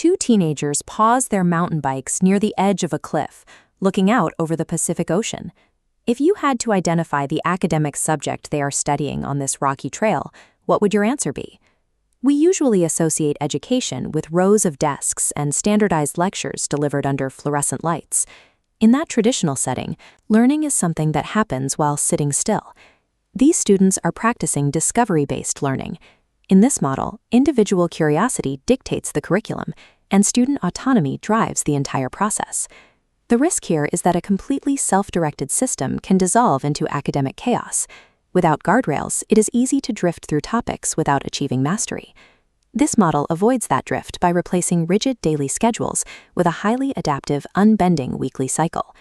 Two teenagers pause their mountain bikes near the edge of a cliff, looking out over the Pacific Ocean. If you had to identify the academic subject they are studying on this rocky trail, what would your answer be? We usually associate education with rows of desks and standardized lectures delivered under fluorescent lights. In that traditional setting, learning is something that happens while sitting still. These students are practicing discovery-based learning. In this model, individual curiosity dictates the curriculum, and student autonomy drives the entire process. The risk here is that a completely self-directed system can dissolve into academic chaos. Without guardrails, it is easy to drift through topics without achieving mastery. This model avoids that drift by replacing rigid daily schedules with a highly adaptive, unbending weekly cycle.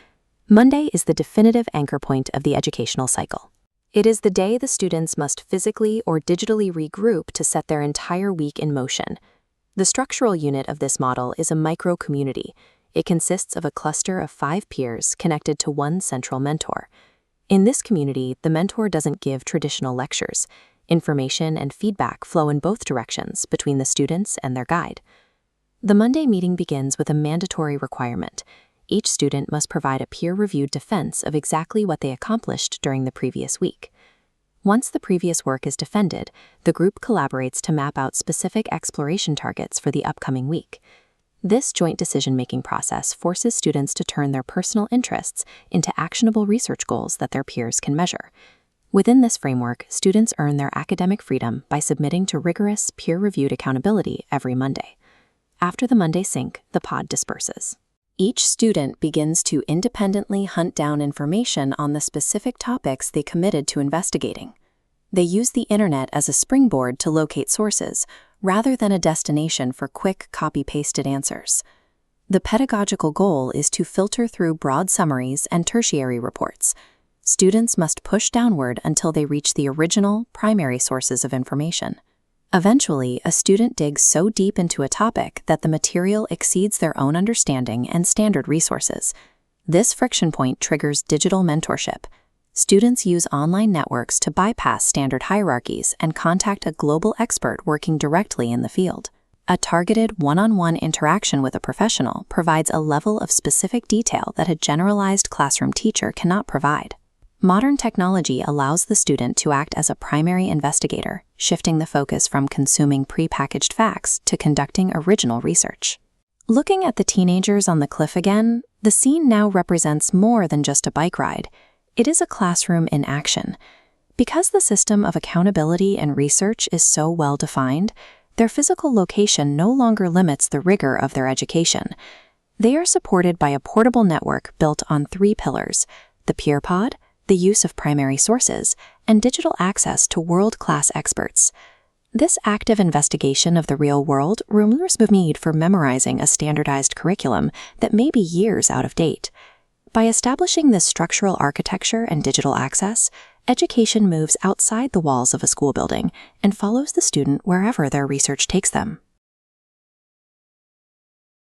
Monday is the definitive anchor point of the educational cycle. It is the day the students must physically or digitally regroup to set their entire week in motion. The structural unit of this model is a micro-community. It consists of a cluster of 5 peers connected to one central mentor. In this community, the mentor doesn't give traditional lectures. Information and feedback flow in both directions between the students and their guide. The Monday meeting begins with a mandatory requirement. Each student must provide a peer-reviewed defense of exactly what they accomplished during the previous week. Once the previous work is defended, the group collaborates to map out specific exploration targets for the upcoming week. This joint decision-making process forces students to turn their personal interests into actionable research goals that their peers can measure. Within this framework, students earn their academic freedom by submitting to rigorous, peer-reviewed accountability every Monday. After the Monday sync, the pod disperses. Each student begins to independently hunt down information on the specific topics they committed to investigating. They use the internet as a springboard to locate sources, rather than a destination for quick copy-pasted answers. The pedagogical goal is to filter through broad summaries and tertiary reports. Students must push downward until they reach the original, primary sources of information. Eventually, a student digs so deep into a topic that the material exceeds their own understanding and standard resources. This friction point triggers digital mentorship. Students use online networks to bypass standard hierarchies and contact a global expert working directly in the field. A targeted one-on-one interaction with a professional provides a level of specific detail that a generalized classroom teacher cannot provide. Modern technology allows the student to act as a primary investigator, shifting the focus from consuming prepackaged facts to conducting original research. Looking at the teenagers on the cliff again, the scene now represents more than just a bike ride. It is a classroom in action. Because the system of accountability and research is so well defined, their physical location no longer limits the rigor of their education. They are supported by a portable network built on 3 pillars: the peer pod, the use of primary sources, and digital access to world-class experts. This active investigation of the real world removes the need for memorizing a standardized curriculum that may be years out of date. By establishing this structural architecture and digital access, education moves outside the walls of a school building and follows the student wherever their research takes them.